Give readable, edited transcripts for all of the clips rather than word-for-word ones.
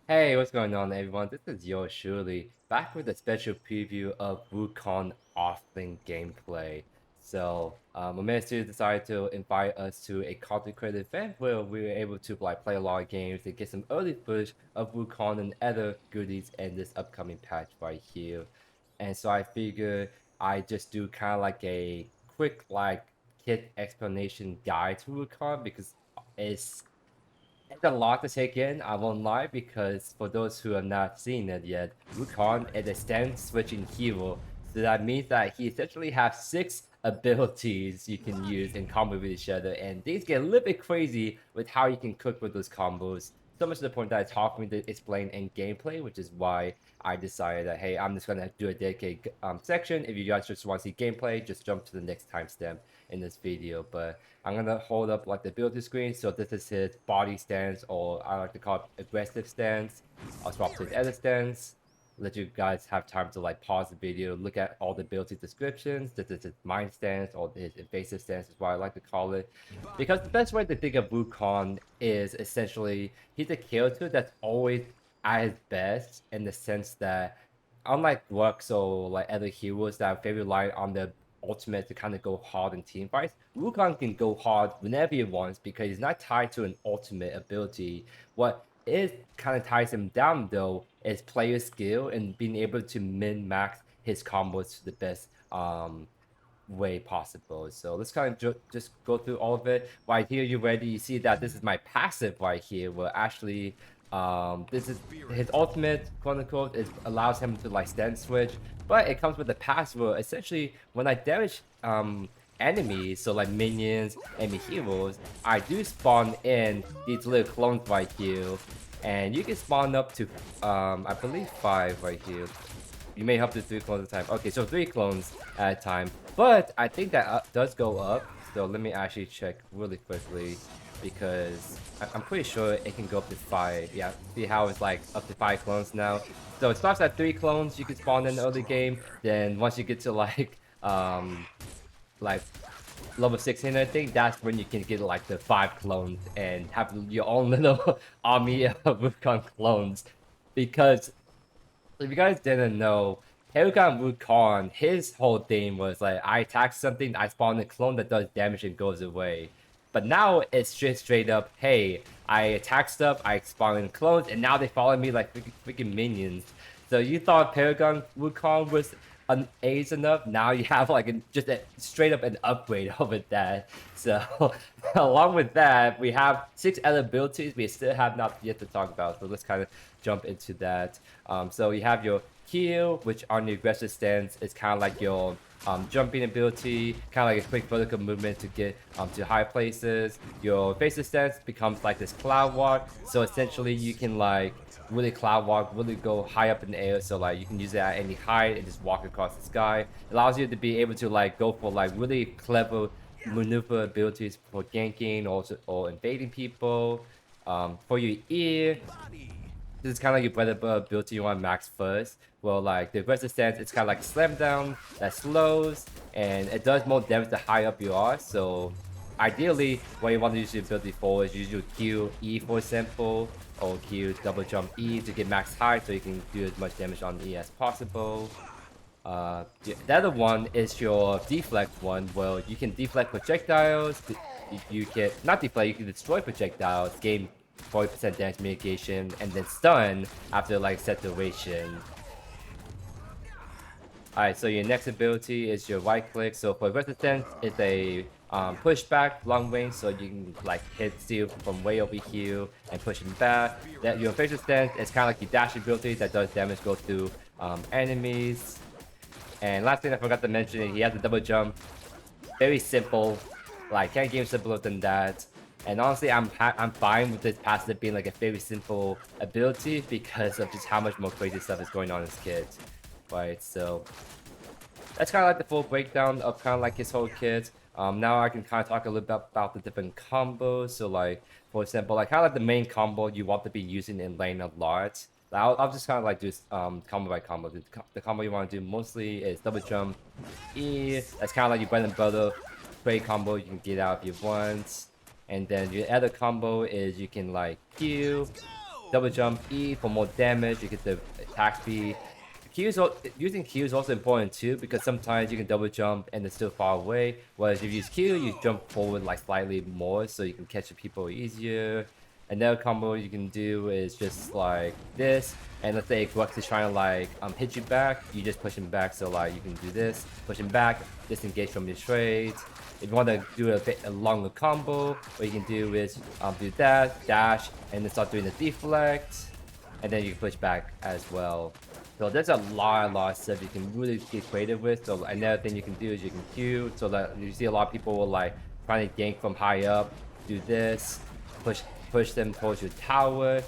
Hey, what's going on, everyone? This is YoeYoursTruly back with a special preview of Wukong Offlane gameplay. Omeda decided to invite us to a content creator event where we were able to play a lot of games and get some early footage of Wukong and other goodies in this upcoming patch right here. And so I figured I just do kind of like a quick kit explanation guide to Wukong because it's a lot to take in, I won't lie, because for those who have not seen it yet, Wukong is a stand switching hero. So that means that he essentially has 6 abilities you can use in combo with each other, and these get a little bit crazy with how you can cook with those combos. So much to the point that it's hard for me to explain in gameplay, which is why I decided that, hey, I'm just gonna do a dedicated section. If you guys just want to see gameplay, just jump to the next timestamp in this video. But I'm gonna hold up like the ability screen. So this is his body stance, or I like to call it aggressive stance. I'll swap to his edit stance. Let you guys have time to like pause the video, look at all the ability descriptions. This is his mind stance, or his invasive stance is what I like to call it. Because the best way to think of Wukong is essentially he's a character that's always at his best in the sense that unlike Lux or like other heroes that very rely on the ultimate to kind of go hard in team fights, Wukong can go hard whenever he wants because he's not tied to an ultimate ability. What is kind of ties him down though is player skill and being able to min-max his combos to the best way possible. So let's kind of just go through all of it. Right here, you ready? You see that this is my passive right here. Where actually, this is his ultimate, quote unquote. It allows him to like stand switch, but it comes with a passive. Where essentially, when I damage enemies, so like minions, enemy heroes, I do spawn in these little clones right here, and you can spawn up to I believe 5 right here. You may have to 3 clones at a time. Okay, so 3 clones at a time. But I think that does go up. So let me actually check really quickly because I'm pretty sure it can go up to 5. Yeah, see how it's like up to 5 clones now. So it starts at 3 clones you can spawn in the early game. Then once you get to like level 16, I think that's when you can get like the 5 clones and have your own little army of Wukong clones. Because if you guys didn't know, Paragon Wukong, his whole thing was like, I attack something, I spawn a clone that does damage and goes away. But now it's just straight up, hey, I attack stuff, I spawn in clones, and now they follow me like freaking minions. So you thought Paragon Wukong was an ace enough? Now you have like just a straight up an upgrade over that. So along with that, we have 6 other abilities we still have not yet to talk about. So let's kind of jump into that. So you have your heal, which on the aggressive stance is kind of like your jumping ability, kind of like a quick vertical movement to get to high places. Your faceless stance becomes like this cloud walk, so essentially you can like really cloud walk, really go high up in the air, so like you can use it at any height and just walk across the sky. It allows you to be able to like go for like really clever maneuver abilities for ganking or invading people. For your ear, this is kind of like your bread and butter ability you want max first. Well, like the aggressive stance, it's kind of like slam down that slows, and it does more damage the higher up you are. So ideally, what you want to use your ability for is use your Q E for example, or Q double jump E to get max height, so you can do as much damage on E as possible. The other one is your deflect one, where you can deflect projectiles. You can not deflect, you can destroy projectiles, gain 40% damage mitigation, and then stun after like set duration. Alright, so your next ability is your right click. So for resistance, it's a pushback long range, so you can like hit Steel from way over here and push him back. That your facial stance is kind of like your dash ability that does damage go through enemies. And last thing I forgot to mention, he has a double jump. Very simple, like can't get simpler than that. And honestly, I'm fine with this passive being like a very simple ability because of just how much more crazy stuff is going on in this kit, right? So that's kind of like the full breakdown of kind of like his whole kit. Now I can kind of talk a little bit about the different combos. So like, for example, like kind of like the main combo you want to be using in lane a lot. I'll just kind of like do combo by combo. The combo you want to do mostly is double jump E. That's kind of like your bread and butter great combo you can get out if you want. And then your other combo is you can like Q, double jump E for more damage. You get the attack speed. Using Q is also important too, because sometimes you can double jump and it's still far away. Whereas if you use Q, you jump forward like slightly more, so you can catch the people easier. Another combo you can do is just like this, and let's say Grux is trying to like hit you back, you just push him back. So like you can do this, push him back, disengage from your trades. If you want to do a longer combo, what you can do is do that, dash, and then start doing the deflect, and then you can push back as well. So there's a lot of stuff you can really get creative with. So another thing you can do is you can Q. So that you see a lot of people will like trying to gank from high up, do this, push them towards your tower.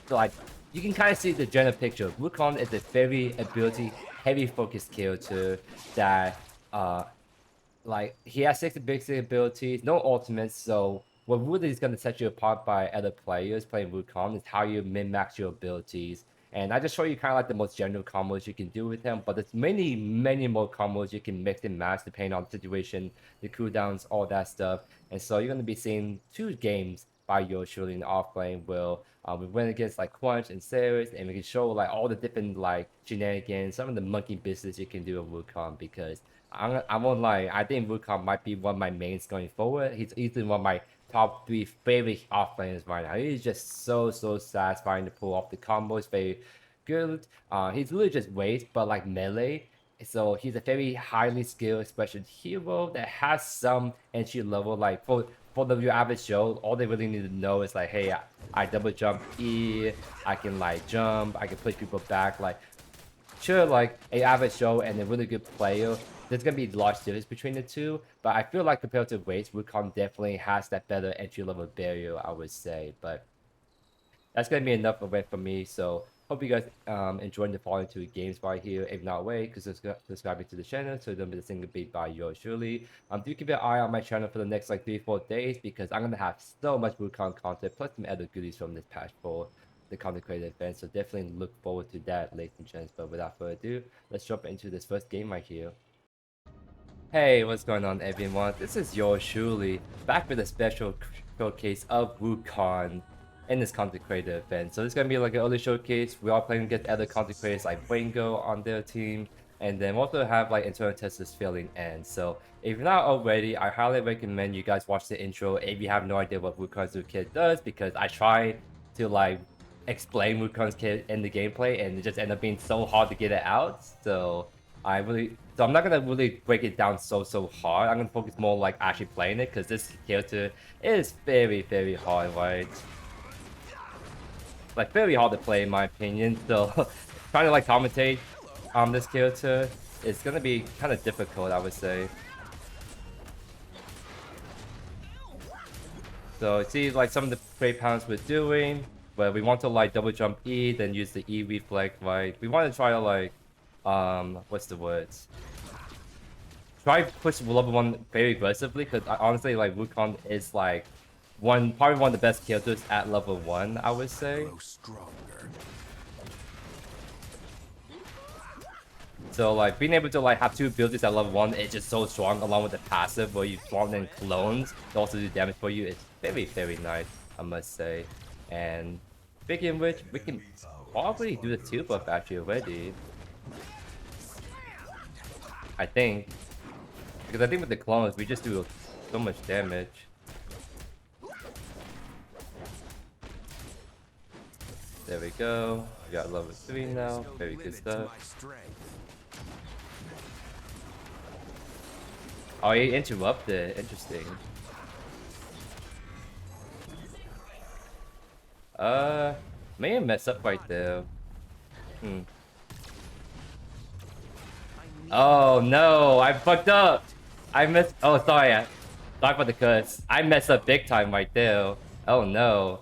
So like you can kind of see the general picture. Wukong is a very ability heavy focused character that like he has 6 basic abilities, no ultimates. So what really is going to set you apart by other players playing Wukong is how you min-max your abilities. And I just show you kind of like the most general combos you can do with him, but there's many more combos you can mix and match depending on the situation, the cooldowns, all that stuff. And so you're going to be seeing 2 games by JoeYoursTruly in offlane. We went against like Quench and Ceres, and we can show like all the different like shenanigans, some of the monkey business you can do with Wukong, because I won't lie, I think Wukong might be one of my mains going forward. He's easily one of my top 3 favorite offlaners right now. He's just so satisfying to pull off the combos, very good. He's really just waste, but like melee. So he's a very highly skilled special hero that has some entry level. Like for your average Joe, all they really need to know is like, hey, I double jump E, I can like jump, I can push people back. Like sure, like a average Joe and a really good player, there's gonna be large difference between the two, but I feel like compared to Waste, Wukong definitely has that better entry level barrier, I would say. But that's gonna be enough of it for me. So hope you guys enjoying the following 2 games right here. If not, wait, because subscribing to the channel so you don't miss a single beat by JoeYoursTruly. Do keep an eye on my channel for the next like 3-4 days, because I'm gonna have so much Wukong content plus some other goodies from this patch for the content creator event. So definitely look forward to that, ladies and gents. But without further ado, let's jump into this first game right here. Hey, what's going on everyone? This is JoeYoursTruly, back with a special showcase of Wukong in this content creator event. So it's gonna be like an early showcase. We are playing against other content creators like Wango on their team, and then we also have like internal testers filling in. So if you're not already, I highly recommend you guys watch the intro if you have no idea what Wukong's kit does, because I try to like explain Wukong's kit in the gameplay and it just ended up being so hard to get it out. So I'm not gonna really break it down so hard. I'm gonna focus more like actually playing it, because this character is very hard, right? Like very hard to play in my opinion. So trying to like commentate on this character is gonna be kind of difficult, I would say. So see like some of the trade pounds we're doing, where we want to like double jump E, then use the E reflect, right? We want to try to like what's the words? Try push level 1 very aggressively, because honestly like Wukong is like probably one of the best characters at level 1, I would say. So like being able to like have 2 abilities at level 1 is just so strong, along with the passive where you spawn in clones to also do damage for you. It's very nice, I must say. And speaking of which, we can probably do the 2 buff actually already, I think. Because I think with the clones, we just do so much damage. There we go. We got level 3 now. Very good stuff. Oh, he interrupted. Interesting. May have messed up right there. Oh no, I fucked up. I messed. Oh, sorry. Sorry for the cuss. I messed up big time right there. Oh no.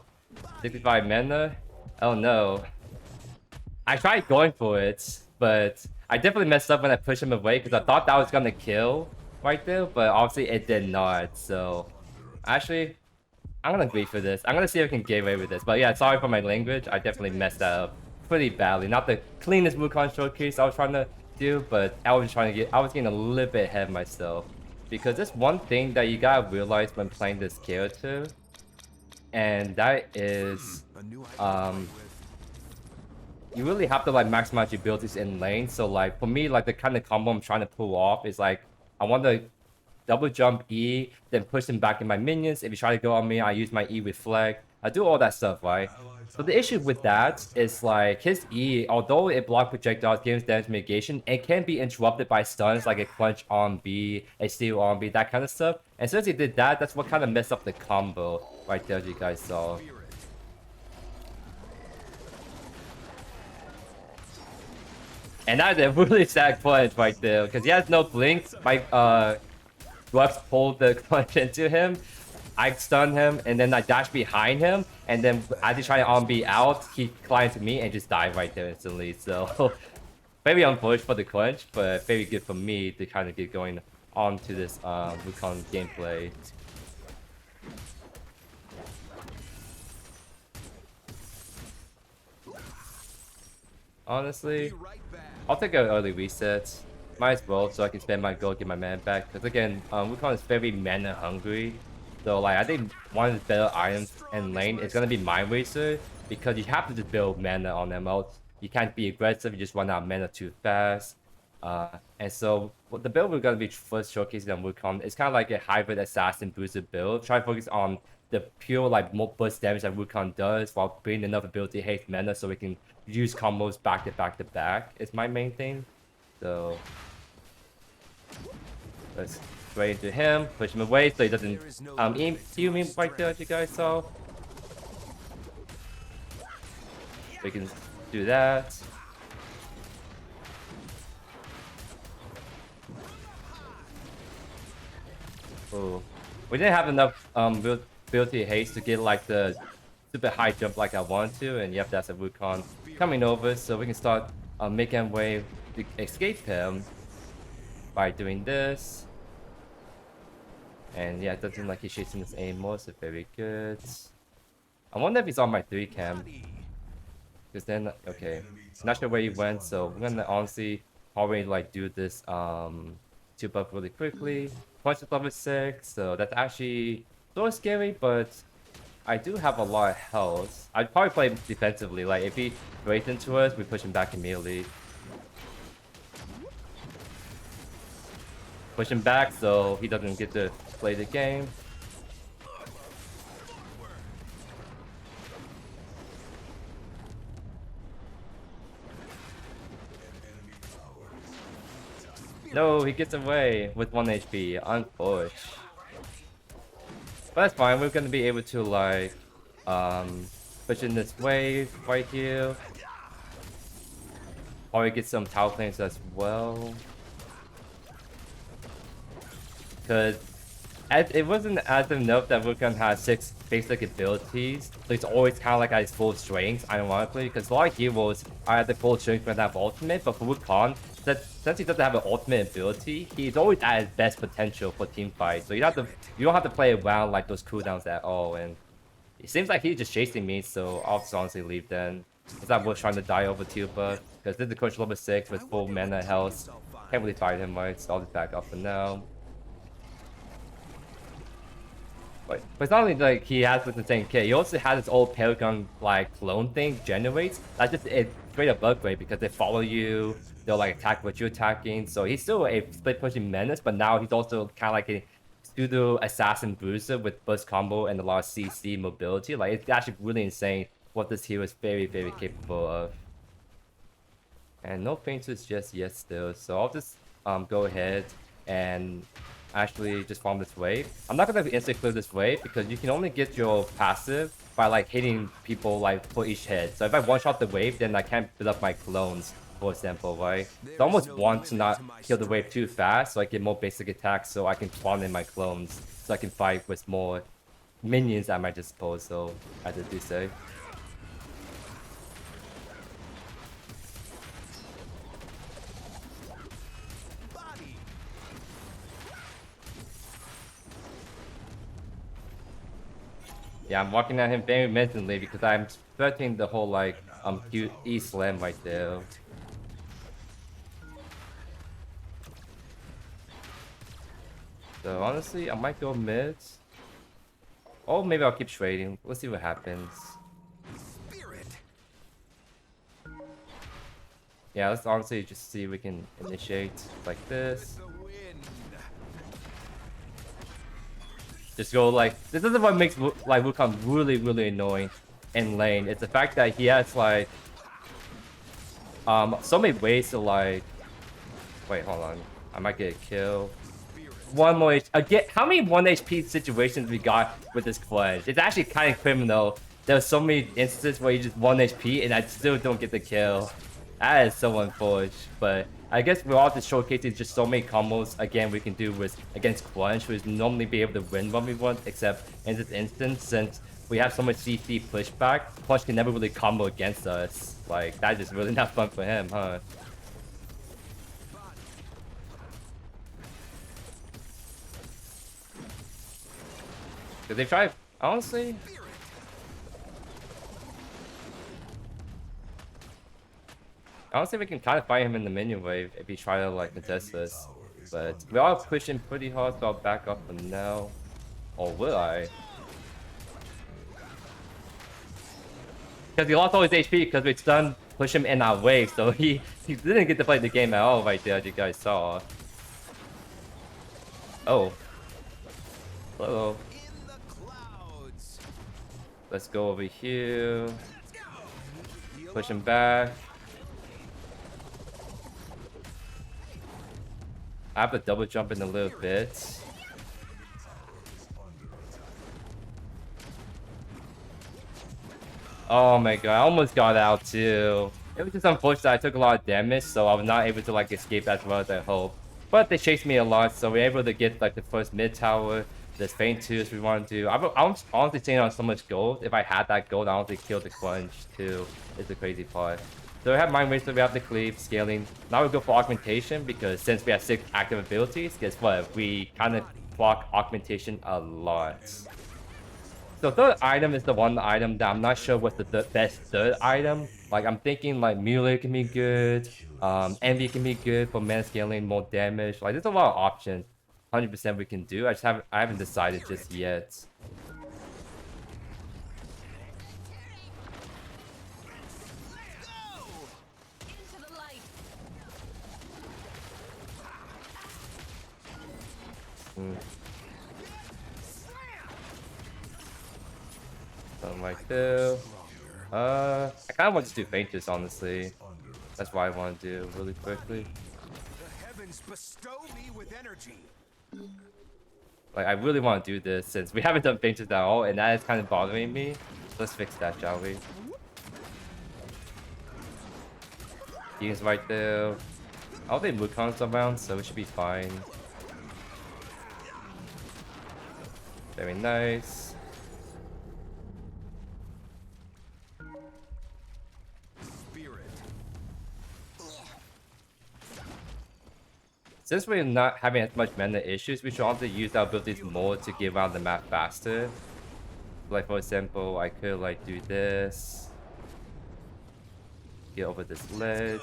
65 mana? Oh no. I tried going for it, but I definitely messed up when I pushed him away, because I thought that was gonna kill right there, but obviously it did not. So actually, I'm gonna agree for this. I'm gonna see if I can get away with this. But yeah, sorry for my language. I definitely messed that up pretty badly. Not the cleanest Wukong showcase I was trying to do, but I was getting a little bit ahead of myself. Because there's one thing that you gotta realize when playing this character, and that is you really have to like maximize your abilities in lane. So like for me, like the kind of combo I'm trying to pull off is like I want to double jump E, then push him back in my minions. If you try to go on me, I use my E reflect. I do all that stuff, right? But the issue with that is like his E, although it blocks projectiles, gives damage mitigation, it can be interrupted by stuns like a crunch on B, a steal on B, that kind of stuff. And since he did that, that's what kind of messed up the combo right there, as you guys saw. And that's a really sad clutch right there, because he has no blink. My Ruffs pulled the clutch into him. I stun him, and then I dash behind him, and then as he tried to on-B out, he climbed to me and just died right there instantly. So, very unfortunate for the clutch, but very good for me to kind of get going on to this Wukong gameplay. Honestly, I'll take an early reset. Might as well, so I can spend my gold, get my mana back. Because again, Wukong is very mana hungry. So like, I think one of the better items in lane is gonna be Mindrazor, because you have to just build mana on them else. You can't be aggressive, you just run out of mana too fast. And so the build we're gonna be first showcasing on Wukong is kind of like a hybrid assassin boosted build. Try to focus on the pure like more burst damage that Wukong does while bringing enough ability haste mana so we can use combos back to back to back. Is my main thing. So let's straight into him, push him away so he doesn't heal me right there, as you guys saw. We can do that. Oh, we didn't have enough ability haste to get like the super high jump like I want to, and yep, that's a Wukong coming over, so we can start making way to escape him by doing this. And yeah, it doesn't seem like he's chasing this anymore, so very good. I wonder if he's on my 3 cam. Because then, okay, not sure where he went, so we're gonna honestly probably like do this 2 buff really quickly. Punch is level 6, so that's actually sort of scary, but I do have a lot of health. I'd probably play defensively, like if he breaks into us, we push him back immediately. Push him back so he doesn't get to play the game. No, he gets away with 1 HP. Unfortunate. But that's fine. We're gonna be able to like push in this wave right here. Probably get some tower planes as well. Because it wasn't as enough that Wukong has 6 basic abilities, so it's always kind of like at his full strength, ironically, because a lot of heroes are at the full strength when they have ultimate, but for Wukong, since he doesn't have an ultimate ability, he's always at his best potential for team fight, so you don't have to play around like those cooldowns at all, and it seems like he's just chasing me, so I'll just honestly leave then. It's not worth trying to die over Tuba, because this is the coach level 6 with full mana health. Can't really fight him, right, so I'll just back off for now. But it's not only like he has the same kit, he also has his old Paragon like clone thing generates. That's just a straight up upgrade because they follow you, they'll like attack what you're attacking. So he's still a split pushing menace, but now he's also kind of like a pseudo assassin bruiser with burst combo and a lot of CC mobility. Like it's actually really insane what this hero is very capable of. And no fainters just yet still, so I'll just go ahead and actually just farm this wave. I'm not gonna instant clear this wave because you can only get your passive by like hitting people like for each hit. So if I one shot the wave, then I can't build up my clones, for example, right? So I almost want to not kill the wave too fast so I get more basic attacks so I can spawn in my clones so I can fight with more minions at my disposal, as I do say. Yeah, I'm walking at him very mentally because I'm expecting the whole like cute E slam right there. So honestly, I might go mid. Or maybe I'll keep trading. Let's see what happens. Yeah, let's honestly just see if we can initiate like this. Just go like this is what makes like Wukong really annoying in lane. It's the fact that he has like so many ways to like wait, hold on. I might get a kill. One more again. How many 1 HP situations we got with this clutch? It's actually kind of criminal. There's so many instances where you just 1 HP and I still don't get the kill. That is so unfortunate. But I guess we're all just showcasing just so many combos again we can do with against Clutch, which normally be able to win when we want, except in this instance, since we have so much CC pushback, Clutch can never really combo against us. Like that's just really not fun for him, huh? Cause they try honestly. Honestly, we can kind of fight him in the minion wave if he try to like contest us. But we are pushing pretty hard, so I'll back up for now. Or will I? Because he lost all his HP because we stunned push him in our wave, so he didn't get to play the game at all right there, as you guys saw. Oh. Hello. Let's go over here. Push him back. I have to double jump in a little bit. Oh my god, I almost got out too. It was just unfortunate I took a lot of damage, so I was not able to like escape as well as I hoped. But they chased me a lot, so we were able to get like the first mid tower. There's Feint 2 if we want to do. I'm honestly sitting on so much gold. If I had that gold, I honestly kill the Crunch too. Is the crazy part. So we have Mindrazor, we have the Cleave, Scaling. Now we go for Augmentation because since we have 6 active abilities, guess what? We kind of block Augmentation a lot. So third item is the one item that I'm not sure what's the best third item. Like I'm thinking like Mutilator can be good, Envy can be good for mana scaling, more damage. Like there's a lot of options. 100% we can do. I haven't decided just yet. Something like this. I kind of want to do Faintest, honestly. That's what I want to do really quickly. The heavens bestow me with energy. Like, I really want to do this since we haven't done Faintest at all, and that is kind of bothering me. Let's fix that, shall we? He's right there. I don't think Wukong's around, so it should be fine. Very nice. Since we're not having as much mana issues, we should also use our abilities more to get around the map faster. Like for example, I could like do this. Get over this ledge.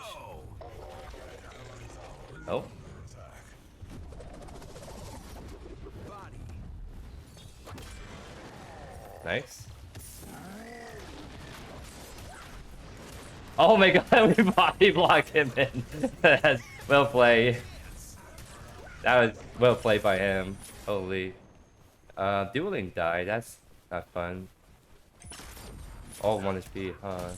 Oh. Nice. Oh my god, we body blocked him in. That's well played. That was well played by him. Holy. Dueling died. That's not fun. All 1 HP, huh?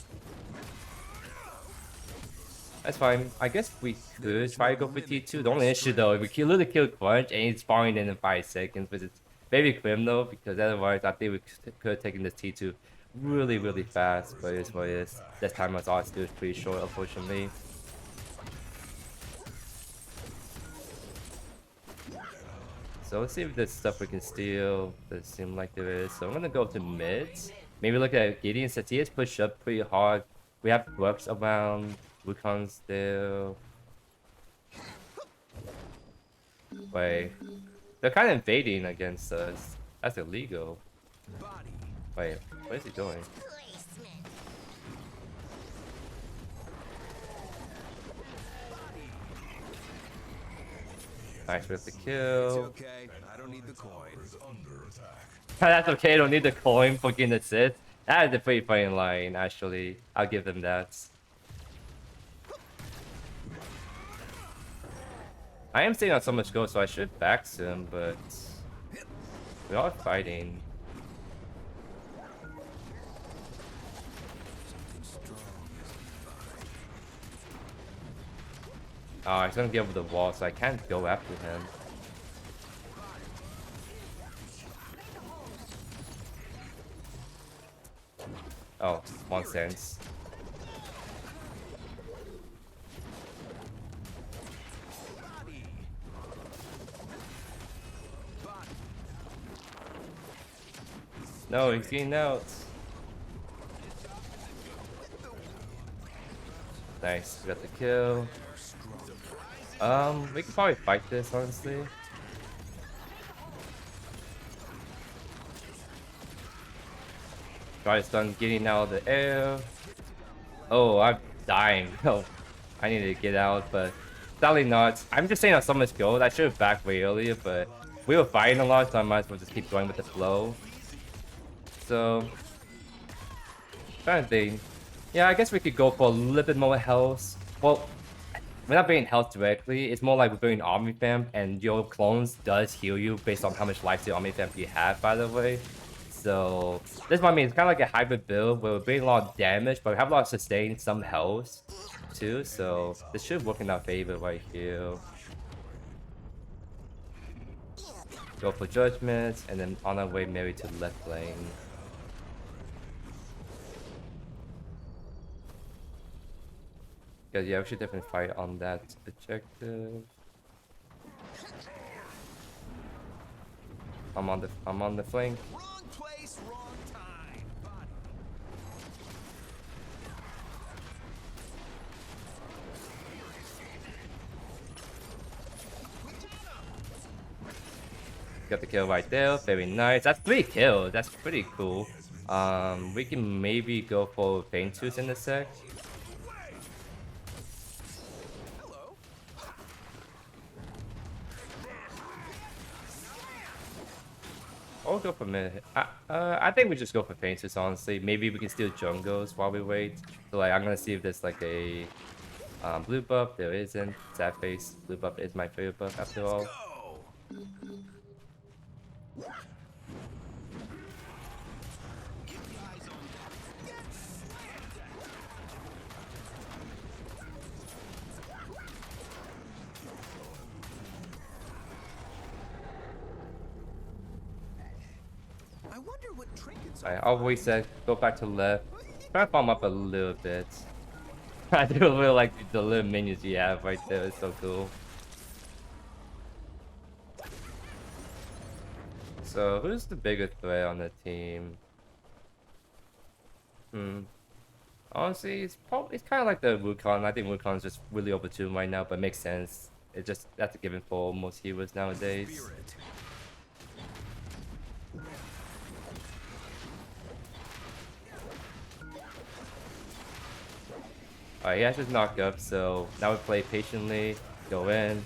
That's fine. I guess we could try to go for T2. The only issue though, if we literally kill Crunch and he's spawning in 5 seconds, which is very criminal because otherwise I think we could have taken this T2 really fast. But it is what it is. This time was all still pretty short, unfortunately. So let's see if there's stuff we can steal. Doesn't seem like there is. So I'm gonna go to mids. Maybe look at Gideon since he has pushed up pretty hard. We have Brooks around. Wukong's there. Wait. They're kind of invading against us. That's illegal. Wait, what is he doing? Nice with the kill. Okay, I don't need the coin. That's okay, I don't need the coin for getting assist. That is a pretty funny line, actually. I'll give them that. I am sitting on so much gold, so I should back him, but we are fighting. Oh, he's gonna get over the wall, so I can't go after him. Oh, 1 cent. No, he's getting out. Nice, we got the kill. We could probably fight this, honestly. Try to stun getting out of the air. Oh, I'm dying. Oh, I need to get out, but sadly not. I'm just saying on so much gold. I should have backed way earlier, but we were fighting a lot, so I might as well just keep going with the flow. So, trying to think. Yeah, I guess we could go for a little bit more health. Well, we're not bringing health directly. It's more like we're bringing army fam, and your clones does heal you based on how much life the army fam you have, by the way. So this is what I mean. It's kind of like a hybrid build where we're bringing a lot of damage, but we have a lot of sustain, some health too. So this should work in our favor right here. Go for judgments, and then on our way maybe to left lane. Because yeah, we should definitely fight on that objective. I'm on the flank. Wrong place, wrong time. Got the kill right there. Very nice. That's 3 kills. That's pretty cool. We can maybe go for Painweaver in a sec. I'll go for mid. I think we just go for Painweaver, honestly. Maybe we can steal jungles while we wait. So like, I'm gonna see if there's like a blue buff. There isn't. Sad face. Blue buff is my favorite buff after all. I wonder what trinkets I always said go back to left. Try to farm up a little bit. I do really like the little minions you have right there. It's so cool. So who's the bigger threat on the team? Honestly, it's kind of like the Wukong. I think Wukong is just really overtuned right now, but makes sense. It just that's a given for most heroes nowadays. Spirit. Alright, he has his knock up, so now we play patiently, go in.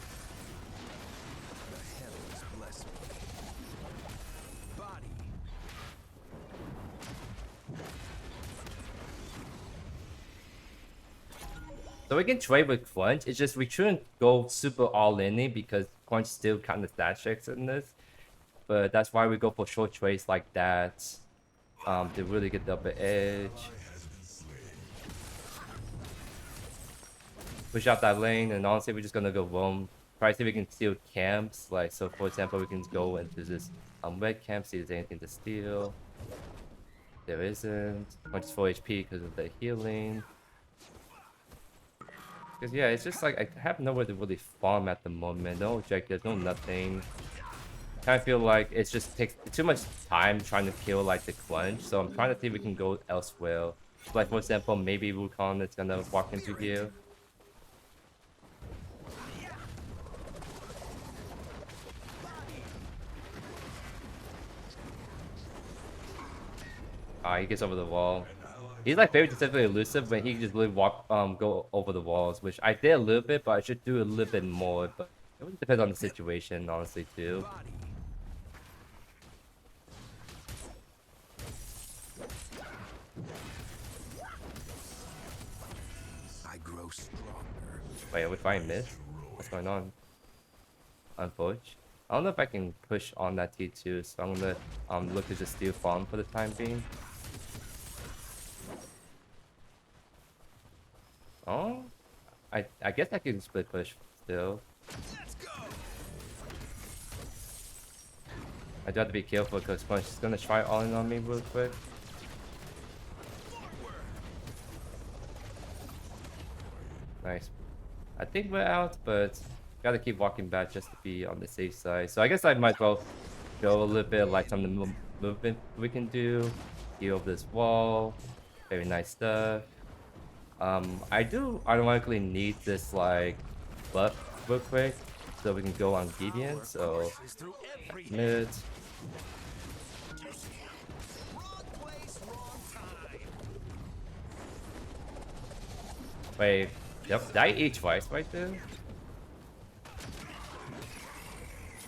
The heavens bless me. Body. So we can trade with Crunch. It's just we shouldn't go super all in because Crunch still kind of stat checks in this. But that's why we go for short trades like that. To really get the upper edge. Push out that lane, and honestly, we're just gonna go roam. Try to see if we can steal camps. Like, so for example, we can go into this red camp, see if there's anything to steal. There isn't. Much 4 HP because of the healing. Because yeah, it's just like I have nowhere to really farm at the moment. No objectives, no nothing. Kind of feel like it just takes too much time trying to kill like the Crunch. So I'm trying to see if we can go elsewhere. Like for example, maybe Wukong is gonna walk into here. He gets over the wall. He's like very deceptively elusive when he can just really go over the walls, which I did a little bit, but I should do a little bit more. But it really depends on the situation, honestly, too. I grow stronger. Wait, are we fighting mid? What's going on? unfortunately. I don't know if I can push on that T2, so I'm gonna look to just steal farm for the time being. Oh, I guess I can split push still. Let's go. I do have to be careful because Punch is gonna try all in on me real quick. Nice. I think we're out, but gotta keep walking back just to be on the safe side. So I guess I might as well show a little bit like some of the movement we can do. Heal this wall. Very nice stuff. I do ironically need this like buff real quick so we can go on Gideon. So mid. Wait, yep, did I eat twice right there?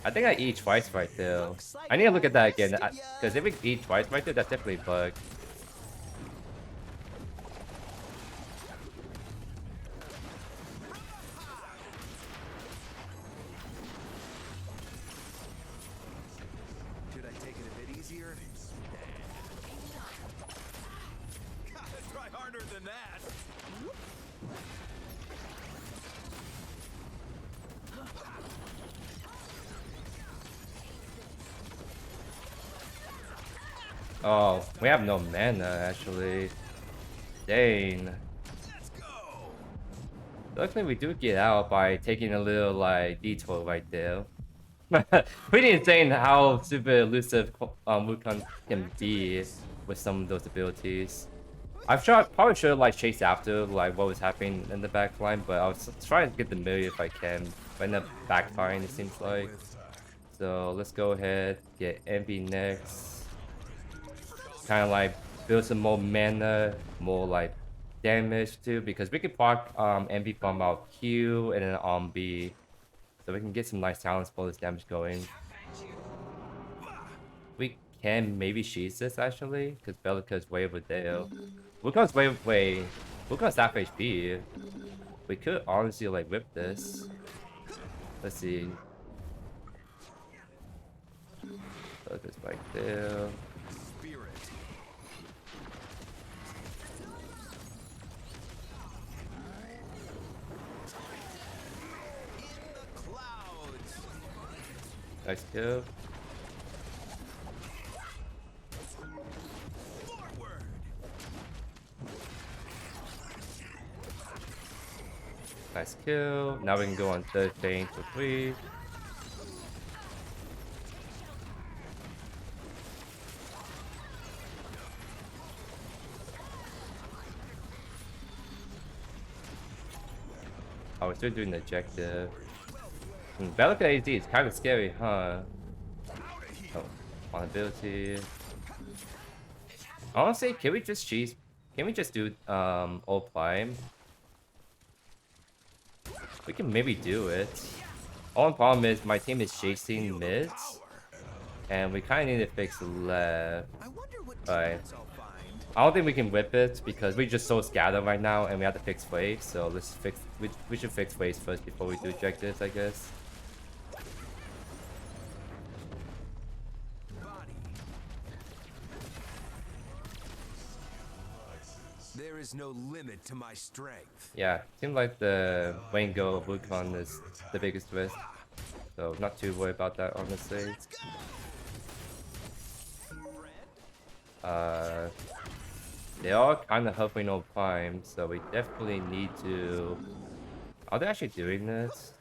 I think I eat twice right there. I need to look at that again, because if we eat twice right there, that's definitely a bug. Should I take it a bit easier? Gotta try harder than that. Oh, we have no mana actually. Dang. Let's go. Luckily we do get out by taking a little like detour right there. Pretty insane how super elusive Wukong can be with some of those abilities. Probably should have like chased after like what was happening in the back line, but I was trying to get the million if I can. But end up backfiring, it seems like. So let's go ahead, get Envy next. Kind of like build some more mana, more like damage too, because we could proc Envy from our Q and then on B. So we can get some nice talents bonus damage going. We can maybe sheath this actually, because Bellica's way over there. Wukong's Wukong's half HP. We could honestly like whip this. Let's see. Put this right there. Spirit. In the clouds. Nice kill. Forward. Nice kill. Now we can go on third thing for free. Oh, we're still doing the objective. Bellica AD is kind of scary, huh? Oh, on ability. Honestly, can we just cheese? Can we just do all prime? We can maybe do it. Only problem is my team is chasing mids, and we kind of need to fix left. I wonder what Alright. trinkets I'll find. I don't think we can whip it because we're just so scattered right now, and we have to fix waves. So let's fix. We should fix waves first before we do objectives, I guess. Body. There is no limit to my strength. Yeah, seems like the Wango of Wukong is the biggest risk. So not too worried about that, honestly. Let's go. They are kind of hovering on prime, so we definitely need to. Are they actually doing this?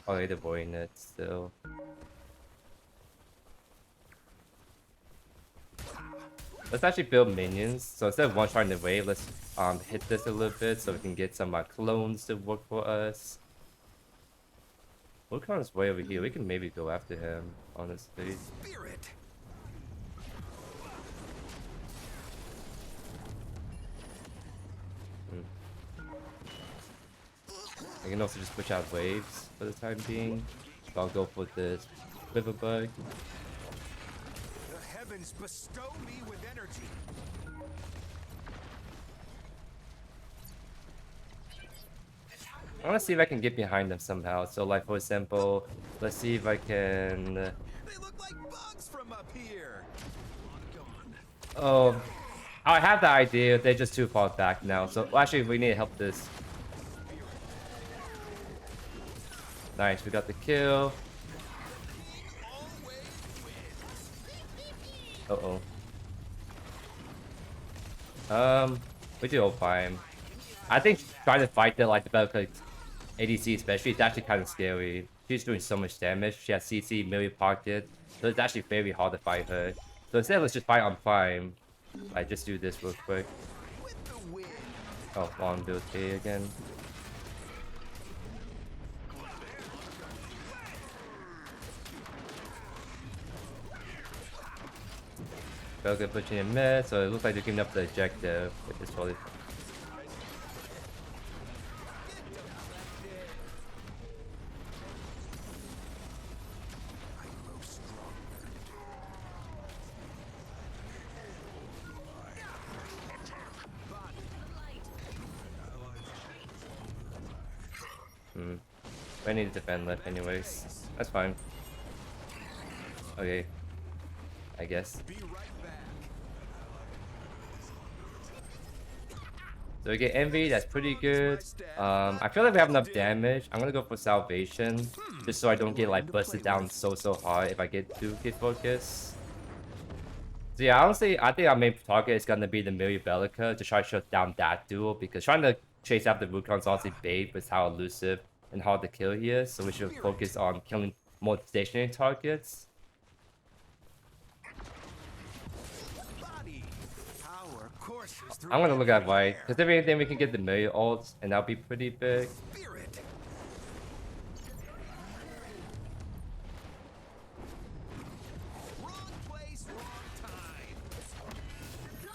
Or are they avoiding it still? Let's actually build minions. So instead of one-shotting the wave, let's hit this a little bit so we can get some clones to work for us. Wukong's way over here. We can maybe go after him, honestly. Spirit. I can also just push out waves for the time being. So I'll go for this River Bug. The heavens bestow me with energy. I want to see if I can get behind them somehow. So like for example, let's see if I can. They look like bugs from up here. Oh, I have the idea. They're just too far back now. So well, actually, we need to help this. Nice, we got the kill. Uh oh. We do all fine. I think trying to fight the like the ADC especially is actually kind of scary. She's doing so much damage. She has CC, melee pocket, so it's actually very hard to fight her. So instead, let's just fight on Prime. I just do this real quick. Oh, long build K again. Paragon pushing in mid, so it looks like they're giving up the objective, which is probably. I need to defend left anyways. That's fine. Okay. I guess. So we get Envy, that's pretty good. I feel like we have enough damage. I'm gonna go for Salvation, just so I don't get like busted down so hard if I get too hit focus. So yeah, honestly, I think our main target is gonna be the Miri Bellica to try to shut down that duel, because trying to chase after Wukong is honestly bait with how elusive and hard to kill he is. So we should focus on killing more stationary targets. I'm gonna look at white, because if anything we can get the Miri ults, and that'll be pretty big.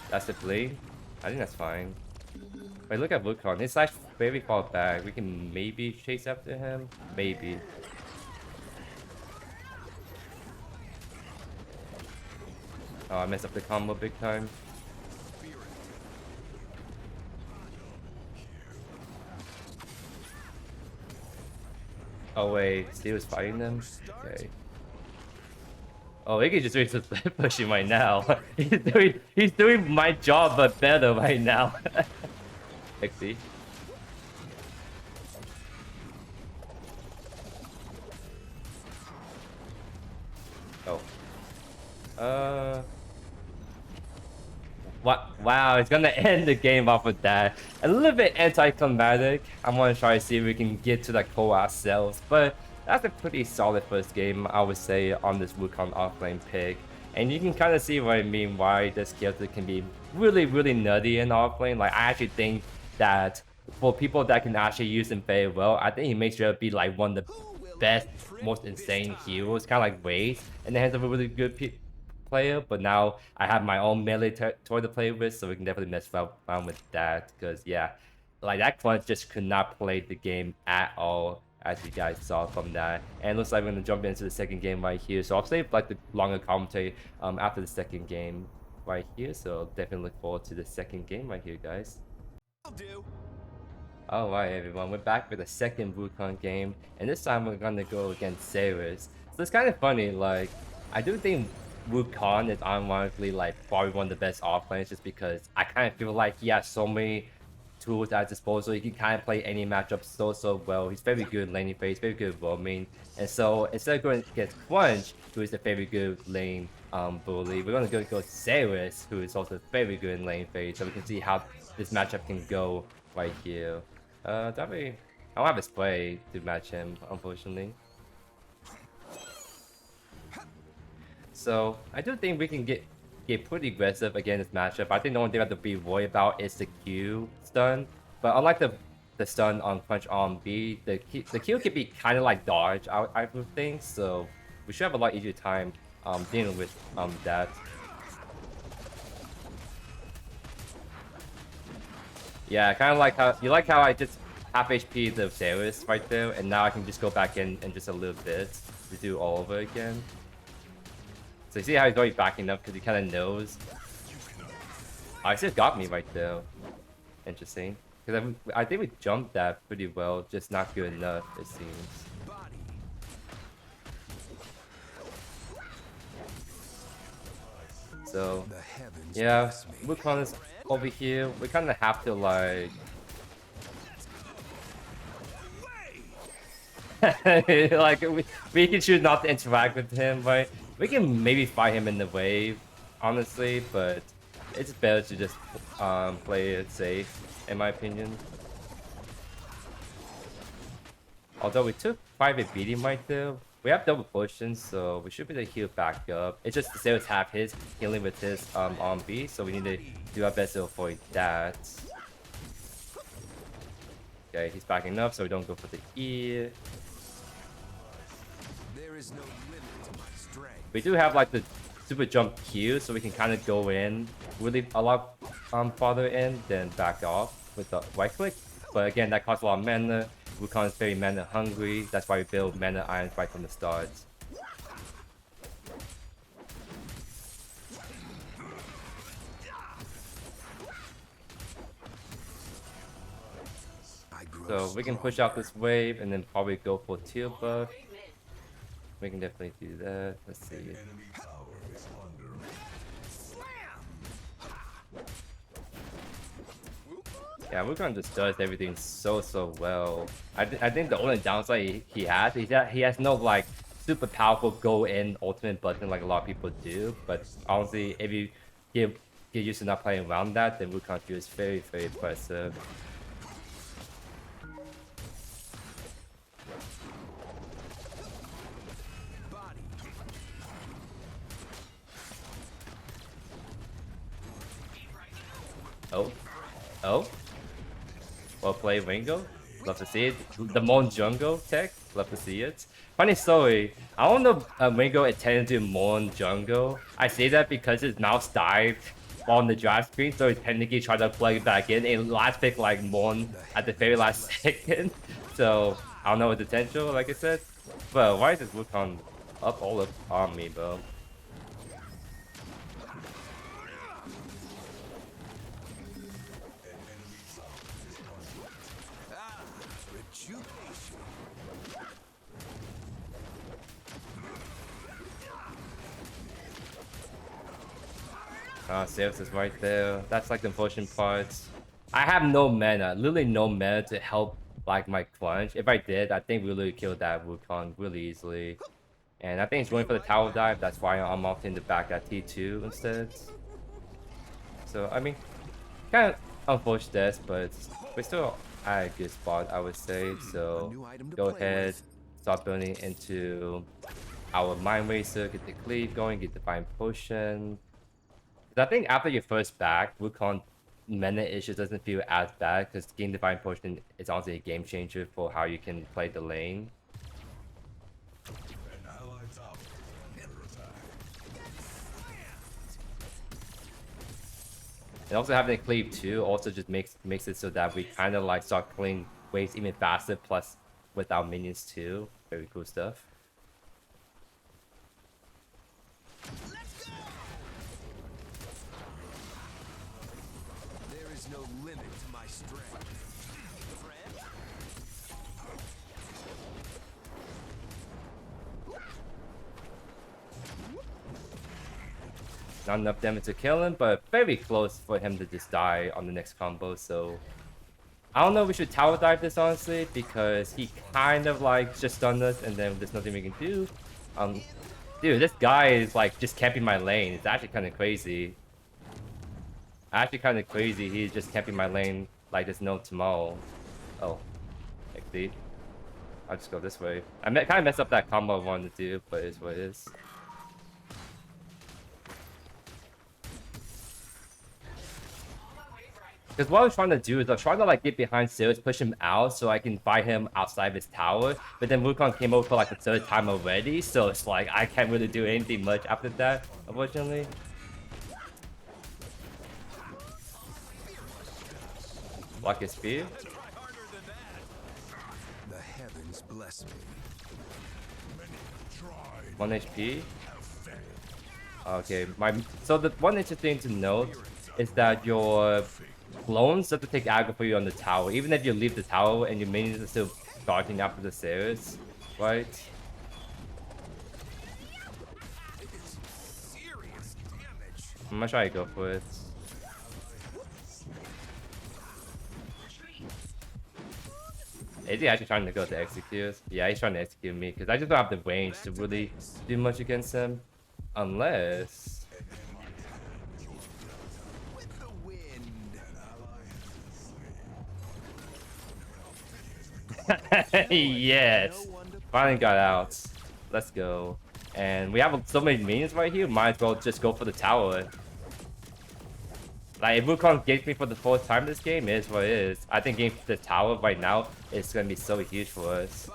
That's the bleed. I think that's fine. Wait, look at Wukong. His slash very far back. We can maybe chase after him. Maybe. Oh, I messed up the combo big time. Oh wait, Steve was fighting them? Okay. Oh, Iggy just doing some pushing right now. he's doing my job but better right now. XD. Oh. What? Wow, it's gonna end the game off with that. A little bit anticlimactic. I want to try to see if we can get to that core ourselves, but that's a pretty solid first game, I would say, on this Wukong offlane pick. And you can kind of see what I mean, why this character can be really nutty in offlane. Like, I actually think that for people that can actually use him very well, I think he makes sure to be like one of the best, most insane heroes, kind of like Wraith, in the hands of a really good player. But now I have my own melee toy to play with, so we can definitely mess around with that. Because yeah, like that clutch just could not play the game at all, as you guys saw from that. And it looks like we're gonna jump into the second game right here. So I'll save like the longer commentary after the second game right here. So definitely look forward to the second game right here, guys. Alright everyone, we're back with the second Wukong game, and this time we're gonna go against Saris. So it's kind of funny, like, I do think Wukong is ironically like probably one of the best offlanes, just because I kind of feel like he has so many tools at his disposal. He can kind of play any matchup so well. He's very good laning phase, very good roaming, and so instead of going against Crunch, who is a very good lane bully, we're gonna go against Saris, who is also very good in lane phase. So we can see how this matchup can go right here. I don't have a spray to match him, unfortunately. So I do think we can get pretty aggressive against this matchup. I think the only thing I have to be worried about is the Q stun. But unlike the stun on Punch on B, the Q could be kind of like dodge, I would think. So we should have a lot easier time dealing with that. Yeah, kind of like how I just half HP the Saris right there, and now I can just go back in just a little bit to do all over again. So you see how he's already backing up because he kind of knows. Oh, he just got me right there. Interesting. because I think we jumped that pretty well, just not good enough, it seems. So, yeah, Wukong is over here. We kind of have to like... like, we can choose not to interact with him, right? We can maybe fight him in the wave, honestly, but it's better to just play it safe, in my opinion. Although we took private beating right there, we have double potions, so we should be able to heal back up. It's just the Zeus have his healing with his on B, so we need to do our best to avoid that. Okay, he's backing up, so we don't go for the E. There is no limit to my strength. We do have like the super jump Q, so we can kind of go in really a lot farther in, then back off with the right click. But again, that costs a lot of mana. Wukong is very mana hungry. That's why we build mana irons right from the start. So we can push out this wave and then probably go for tier buff. We can definitely do that. Let's see. Yeah, Wukong just does everything so well. I think the only downside he has is that he has no like super powerful go in ultimate button like a lot of people do. But honestly, if you get used to not playing around that, then Wukong is very impressive. Oh. Well played, Wingo. Love to see it. The Mon Jungle tech. Love to see it. Funny story. I don't know Wingo intended to Mon Jungle. I say that because his mouse dived on the draft screen, so he technically tried to plug it back in. And last pick like Mon at the very last second. So I don't know his potential, like I said. But why is this Wukong up all up on me, bro? Zeus is right there. That's like the unfortunate parts. I have no mana, literally no mana to help like my crunch. If I did, I think we literally killed that Wukong really easily. And I think he's going for the tower dive. That's why I'm opting to back at T2 instead. So I mean, kind of unfortunate, but we're still at a good spot, I would say. So go ahead, start building into our Mindrazor, get the cleave going, get the Divine Potion. I think after your first back, Wukong mana issues doesn't feel as bad because getting Divine Potion is honestly a game changer for how you can play the lane. And also having a cleave too also just makes it so that we kind of like start clearing waves even faster, plus with our minions too. Very cool stuff. No limit to my strength. Not enough damage to kill him, but very close for him to just die on the next combo. So I don't know if we should tower dive this honestly, because he kind of like just stunned us and then there's nothing we can do. Dude, this guy is like just camping my lane. It's actually kind of crazy. He's just camping my lane like there's no tomorrow. Oh, XD. I'll just go this way. I kind of messed up that combo I wanted to do, but it's what it is. Because what I was trying to do is I was trying to like get behind Zeus, push him out so I can fight him outside of his tower. But then Wukong came over for like the third time already, so it's like I can't really do anything much after that, unfortunately. Block his spear. The heavens bless me. 1 HP. Okay, so the one interesting thing to note is that your clones have to take aggro for you on the tower. Even if you leave the tower and your minions are still starting after the stairs, right? Serious damage. I'm gonna try to go for it. Is he actually trying to go to execute? Yeah, he's trying to execute me because I just don't have the range to really do much against him. Unless... With the wind. Yes! Finally got out. Let's go. And we have so many minions right here, might as well just go for the tower. Like, if Wukong gets me for the fourth time this game, it is what it is. I think getting the tower right now is going to be so huge for us.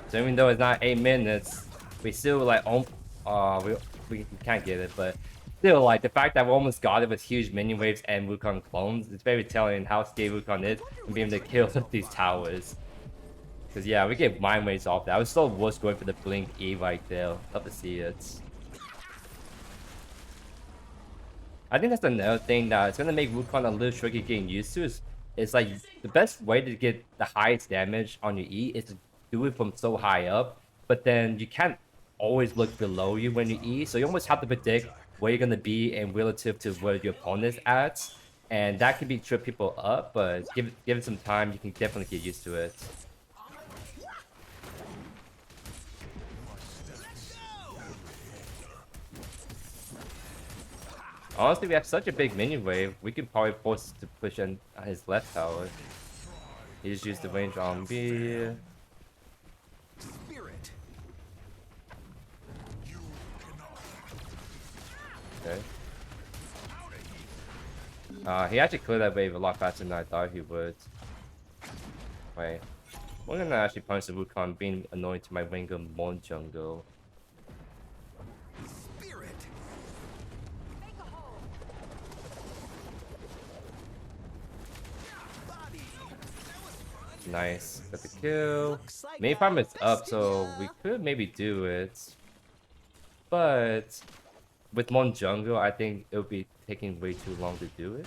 So even though it's not 8 minutes, we still like, we can't get it, but still, like, the fact that we almost got it with huge minion waves and Wukong clones, it's very telling how scared Wukong is and being able to kill these towers. Because, yeah, we get mind waves off that. I was so worse going for the Blink E right there. Love to see it. I think that's another thing that it's going to make Wukong a little tricky getting used to. Is like, the best way to get the highest damage on your E is to do it from so high up. But then you can't always look below you when you E. So you almost have to predict where you're going to be and relative to where your opponent is at. And that can be trip people up. But give it some time, you can definitely get used to it. Honestly, we have such a big minion wave, we could probably force to push in his left tower. He just used the range on B. Okay. He actually cleared that wave a lot faster than I thought he would. Wait. We're gonna actually punish the Wukong being annoying to my Winger Mon jungle. Nice. Got the kill. Main farm is up, so we could maybe do it. But with Mon jungle, I think it would be taking way too long to do it.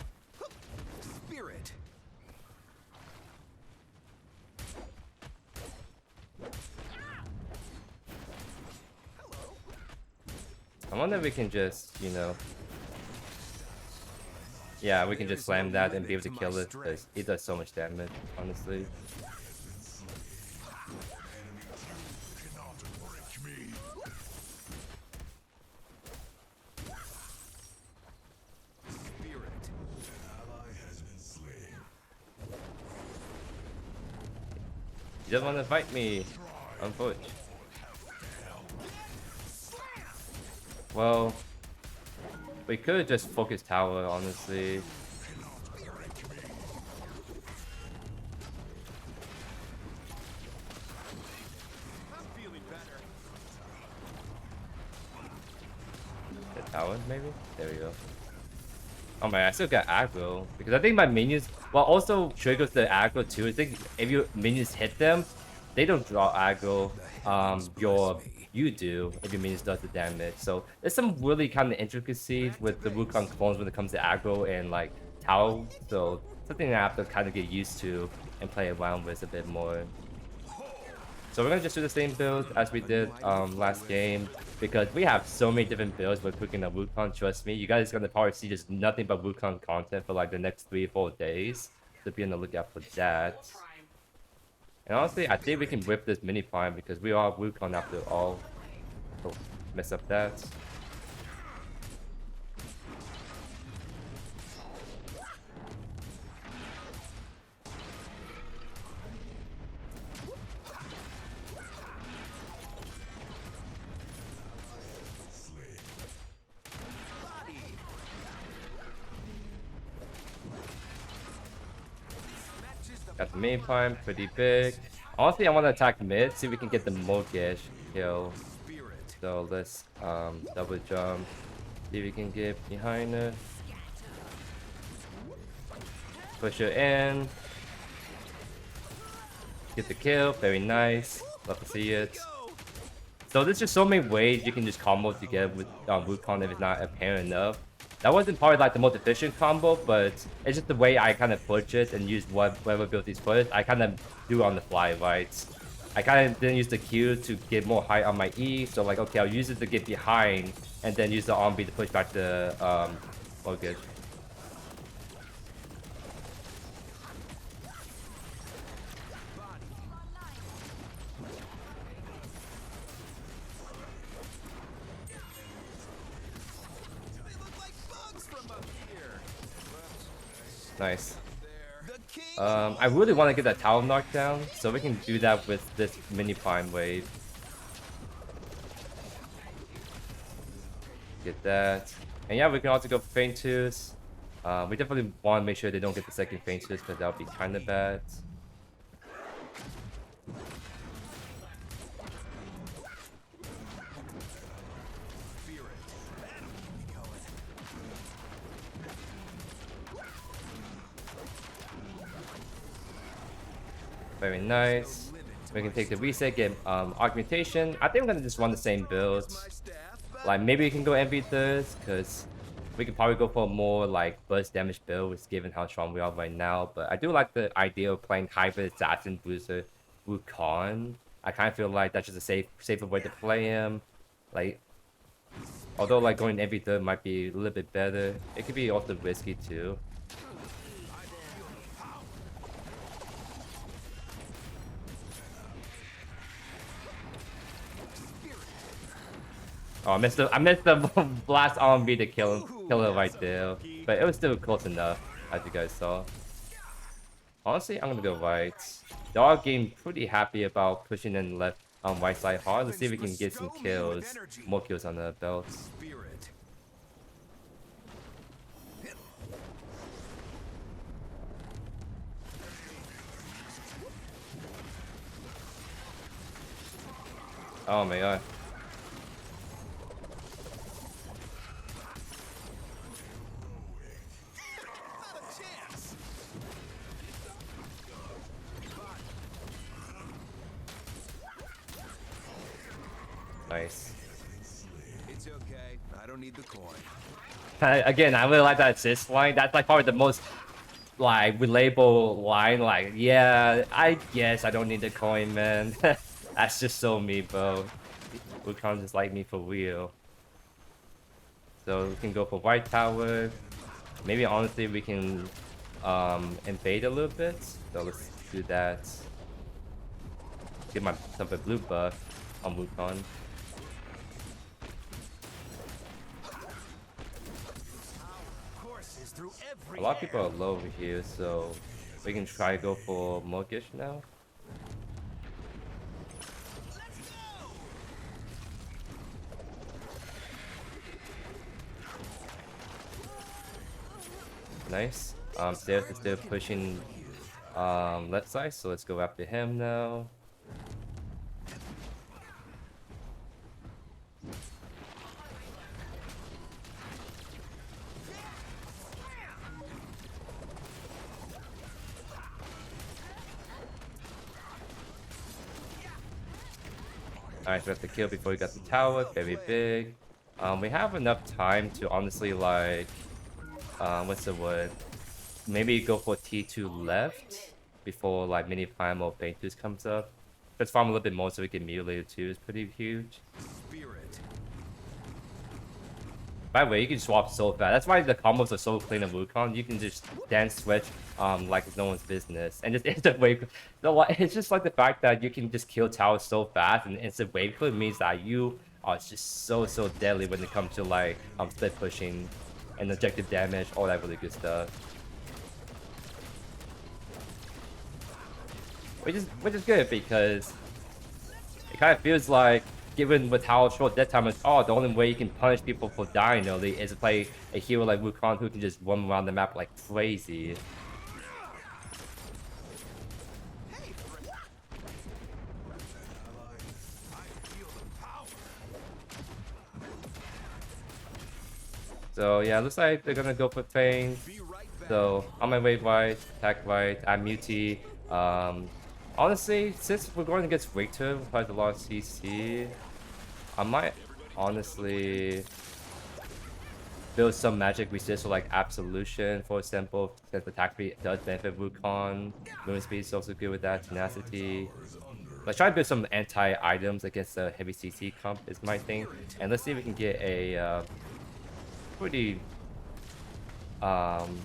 I wonder if we can just, you know... Yeah, we can just slam that and be able to kill it, because it does so much damage, honestly. He doesn't want to fight me, unfortunately. Well, we could just focus tower, honestly. The tower, maybe? There we go. Oh man, I still got aggro. Because I think my minions, well, also triggers the aggro too. I think if your minions hit them, they don't draw aggro. You do if your minions does the damage. So there's some really kind of intricacies with the Wukong clones when it comes to aggro and like tower. So something I have to kind of get used to and play around with a bit more. So we're gonna just do the same build as we did last game, because we have so many different builds with cooking a Wukong. Trust me, you guys are gonna probably see just nothing but Wukong content for like the next 3 or 4 days. So be on the lookout for that. And honestly, I think we can whip this mini prime because we are Wukong after all. Oh, mess up that. Got the main prime, pretty big. Honestly, I want to attack mid, see if we can get the Mogish kill. So let's double jump, see if we can get behind it. Push it in. Get the kill, very nice. Love to see it. So there's just so many ways you can just combo together with Wukong if it's not apparent enough. That wasn't probably like the most efficient combo, but it's just the way I kind of push it and use whatever abilities first. I kind of do on the fly, right? I kind of didn't use the Q to get more height on my E, so like, okay, I'll use it to get behind, and then use the RB to push back the, oh good. Nice. I really want to get that tower knocked down, so we can do that with this mini Prime Wave. Get that. And yeah, we can also go for Feint Tooth. We definitely want to make sure they don't get the second Feint Tooth, because that would be kind of bad. Very nice. We can take the reset, get augmentation. I think I'm gonna just run the same build. Like maybe we can go MV thirds, because we can probably go for a more like burst damage build, given how strong we are right now. But I do like the idea of playing hybrid assassin booster Wukong. I kind of feel like that's just a safer way to play him. Like, although like going MV third might be a little bit better, it could be also risky too. Oh, I missed the blast RB to kill her right there, but it was still close enough, as you guys saw. Honestly, I'm gonna go right. They are getting pretty happy about pushing in left on right side hard. Let's see if we can get some kills, more kills on the belts. Oh my god. Nice. It's okay. I don't need the coin. Again, I really like that assist line. That's like probably the most like relatable line. Like, yeah, I guess I don't need the coin, man. That's just so me, bro. Wukong just like me for real. So we can go for white tower. Maybe honestly we can invade a little bit. So let's do that. Give myself a blue buff on Wukong. A lot of people are low over here, so we can try to go for Mogish now. Nice. Stairs is still pushing left side, so let's go after him now. Alright, so we have to kill before we got the tower. Very big. We have enough time to honestly like what's the word? Maybe go for T2 left before like mini prime or Painted comes up. Let's farm a little bit more so we can Mutilator too. It's pretty huge. By the way, you can swap so fast. That's why the combos are so clean in Wukong. You can just dance switch like it's no one's business. And just instant wave. No, it's just like the fact that you can just kill towers so fast, and instant wave clip means that you are just so deadly when it comes to like split pushing and objective damage, all that really good stuff. Which is good because it kind of feels like, given with how short death time is, the only way you can punish people for dying early is to play a hero like Wukong who can just run around the map like crazy. So yeah, looks like they're gonna go for Feint. So on my way right, attack right, I'm Muti. Honestly, since we're going against Victor, with quite a lot of CC, I might honestly build some magic resist or like absolution, for example, since attack speed does benefit Wukong. Movement speed is also good with that. Tenacity. Let's try to build some anti-items against the heavy CC comp is my thing. And let's see if we can get a pretty nice.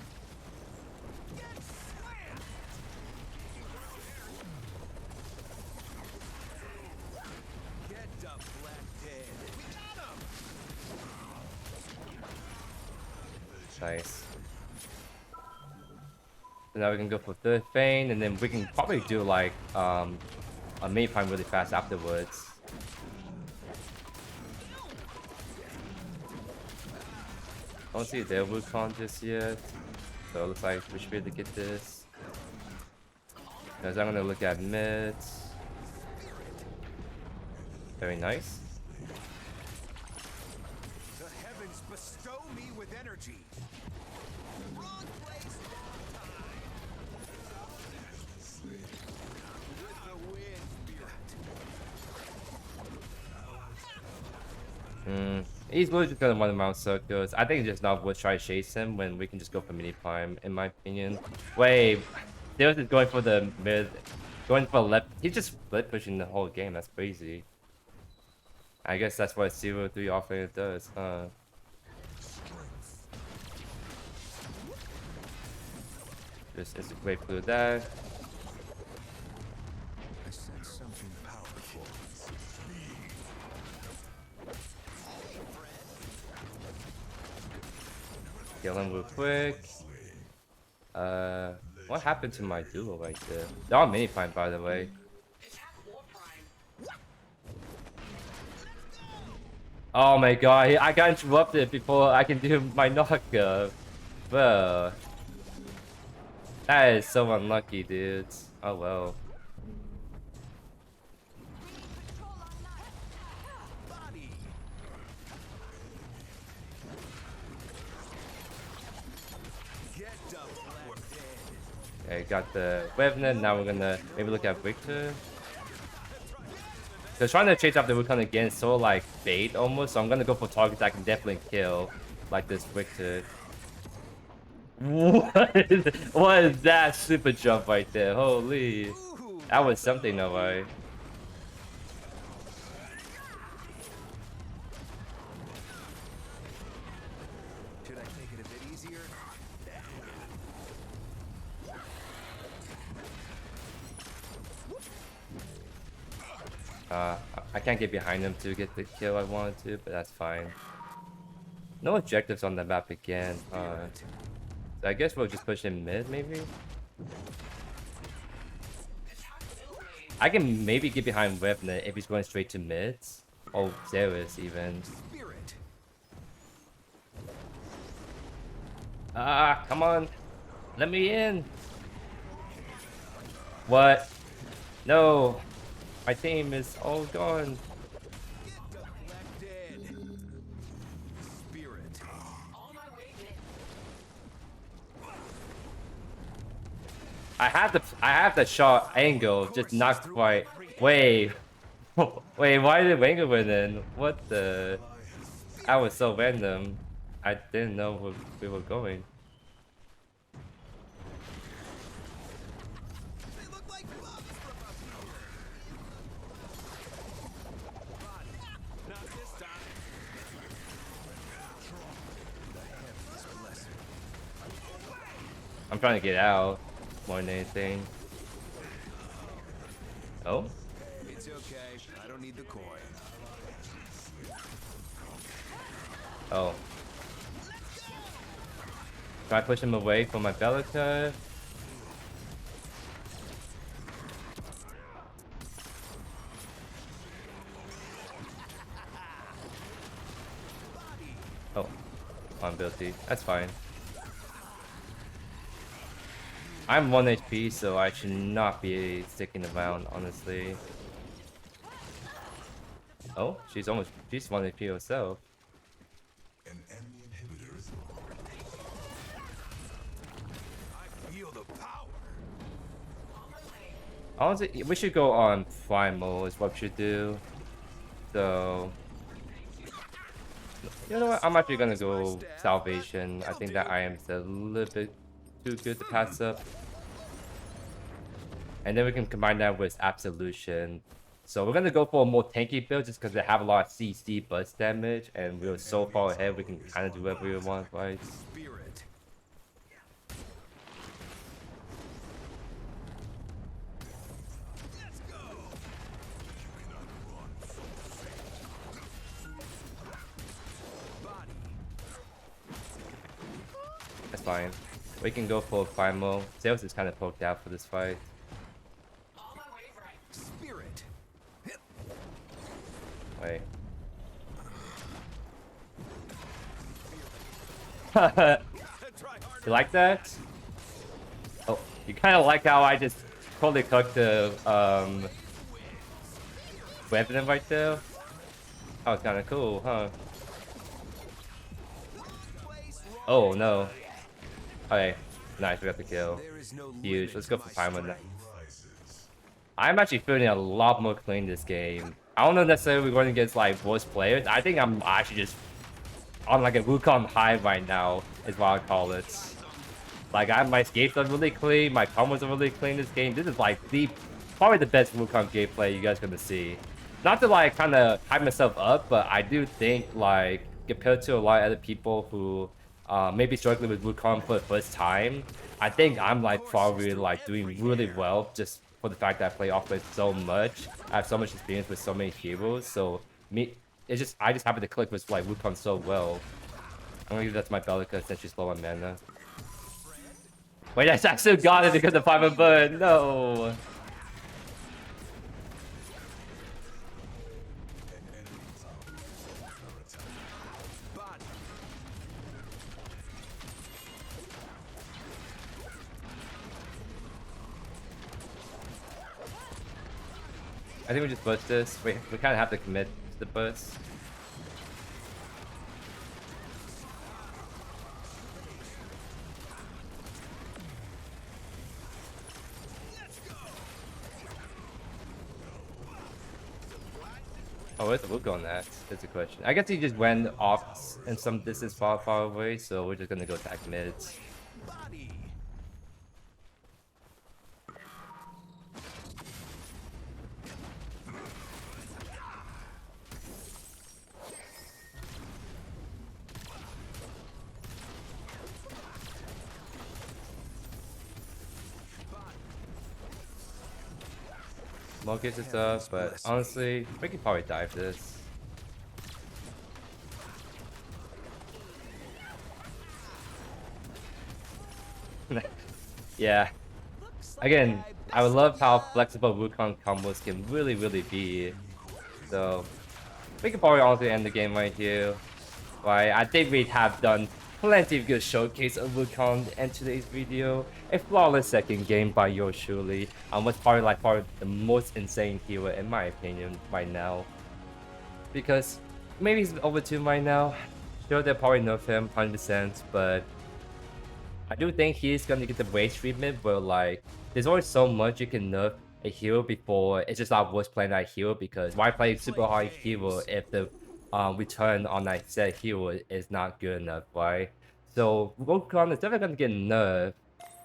So now we can go for third Feign, and then we can probably do like a mini prime really fast afterwards. Don't see their Wukong just yet, so it looks like we should be able to get this. Because I'm gonna look at mid. Very nice. The heavens bestow me with energy. Wrong place, wrong time. With the wind, spirit. He's literally just gonna run around circles. I think it's just not worth trying to chase him when we can just go for mini prime, in my opinion. Wait, Deus is going for the mid, going for left. He's just split pushing the whole game. That's crazy. I guess that's what 0-3 Offlane does, huh? Just wait through that. I sense something powerful. Kill him real quick. What happened to my duo right there? They're all mini prime, by the way. Oh my god, I got interrupted before I can do my knockup. Bro. That is so unlucky, dudes. Oh well. Okay, got the Revenant. Now we're gonna maybe look at Victor. So trying to chase after Wukong again is so like bait almost. So I'm gonna go for targets I can definitely kill, like this Victor. What is that super jump right there? Holy, that was something, no way. Should I take it a bit easier? I can't get behind him to get the kill I wanted to, but that's fine. No objectives on the map again. So I guess we'll just push him mid, maybe? I can maybe get behind Revenant if he's going straight to mid. Or Zeus, even. Ah, come on. Let me in. What? No. My team is all gone. I have the shot angle, just not quite. Wait. Wait, why did Wenger win then? What the? That was so random. I didn't know where we were going. I'm trying to get out more than anything. Oh? It's okay. I don't need the coin. Oh. Can I push him away from my Bellica? Oh. On ability. That's fine. I'm 1 HP, so I should not be sticking around, honestly. Oh, she's 1 HP herself. An enemy inhibitor is I feel the power. Honestly, we should go on Primal is what we should do. So You know what? I'm actually gonna As my go staff, Salvation. I it'll think do. that item's a little bit too good to pass up. And then we can combine that with Absolution. So we're gonna go for a more tanky build just because they have a lot of CC burst damage, and we're so far ahead we can kind of do whatever we want, right? Spirit. Let's go. Body. That's fine. We can go for Primal. Sales is kind of poked out for this fight. Spirit. Wait. Try harder. You like that? Oh, you kind of like how I just totally cooked the weapon right there? That was kind of cool, huh? Oh no. Okay, nice, we got the kill. There is no Huge. limit Let's to go for my Primal now. strength. I'm actually feeling a lot more clean this game. I don't know necessarily we're going against like worse players. I think I'm actually just on like a Wukong high right now, is what I call it. Like my escapes are really clean, my combos are really clean this game. This is like probably the best Wukong gameplay you guys are gonna see. Not to like kind of hype myself up, but I do think like compared to a lot of other people who maybe struggling with Wukong for the first time, I think I'm like probably like doing really well just for the fact that I play Offlane so much. I have so much experience with so many heroes, so I just happen to click with like Wukong so well. I'm gonna give that to my Belica since she's low on mana. Wait, I still got it because of Fiber Bird. No. Body. I think we just burst this. We kind of have to commit to the burst. Oh, where's the Wukong at? That's a question. I guess he just went off in some distance far away, so we're just gonna go attack mid. Body. More gets and stuff, but honestly, we can probably die for this. Yeah. Again, I would love how flexible Wukong combos can really be. So, we can probably honestly end the game right here. Right, I think we have done plenty of good showcase of Wukong in today's video. A flawless second game by YoeYoursTruly. Was probably the most insane hero in my opinion right now. Because maybe he's overtuned right now. Sure, they'll probably nerf him 100%, but I do think he's gonna get the wage treatment where like there's always so much you can nerf a hero before it's just not worth playing that hero, because why play super hard hero if the return on that said hero is not good enough, right? So Wukong is definitely gonna get nerfed,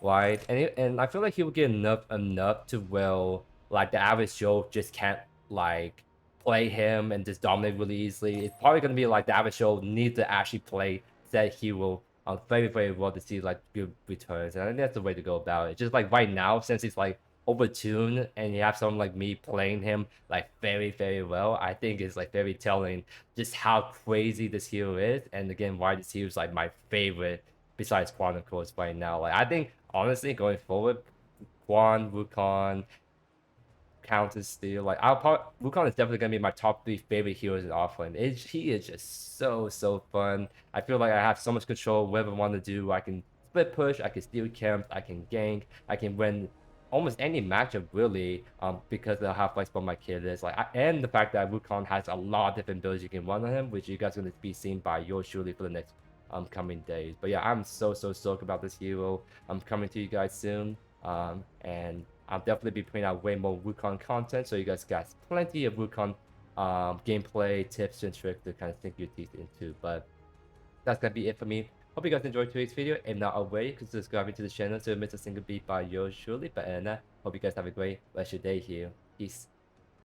right? And I feel like he will get nerfed enough to where like the average Joe just can't like play him and just dominate really easily. It's probably gonna be like the average Joe needs to actually play said hero very well to see like good returns, and I think that's the way to go about it. Just like right now, since he's like overtuned and you have someone like me playing him like very well, I think it's like very telling just how crazy this hero is, and again why this hero is like my favorite besides Chronicles right now. Like I think honestly going forward, Wukong, Counter Steel, like Wukong is definitely gonna be my top 3 favorite heroes in Offlane. He is just so fun. I feel like I have so much control whatever I want to do. I can split push, I can steal camps, I can gank, I can win almost any matchup really, because of how flexible my kid is. And the fact that Wukong has a lot of different builds you can run on him, which you guys are gonna be seen by YoeYoursTruly for the next coming days. But yeah, I'm so stoked about this hero. I'm coming to you guys soon. And I'll definitely be putting out way more Wukong content, so you guys got plenty of Wukong gameplay tips and tricks to kind of sink your teeth into. But that's gonna be it for me. Hope you guys enjoyed today's video. If not already, consider subscribing to the channel so you don't miss a single beat by yours truly. But hope you guys have a great rest of your day here. Peace.